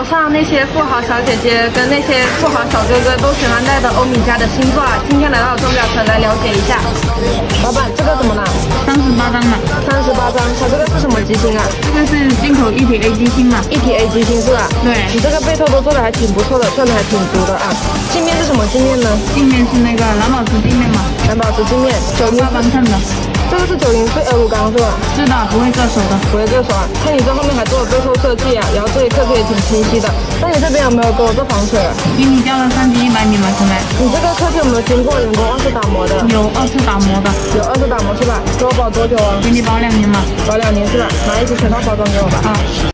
上那些富豪小姐姐跟那些富豪小哥哥都喜欢戴的欧米茄的星座啊，今天来到钟表城来了解一下。老板，这个怎么了38张了， ？38张，它这个是什么机芯啊？这个是进口一体 A 机芯嘛？一体 A 机芯是吧？对，你这个背透都做的还挺不错的，算的还挺足的啊。镜面是什么镜面呢？镜面是那个蓝宝石镜面嘛？蓝宝石镜面，908磅秤的。这个是90L5钢是吧？是的，不会硌手的。不会硌手啊。看你这后面还做了背后设计啊，然后这一刻字也挺清晰的。那你这边有没有给我做防水啊？给你交了3级100米嘛，现在。你这个车体有没有经过人工2次打磨的？有2次打磨的。有2次打磨是吧？给我保多久啊？给你保2年嘛。保2年是吧？拿一起全套包装给我吧。好。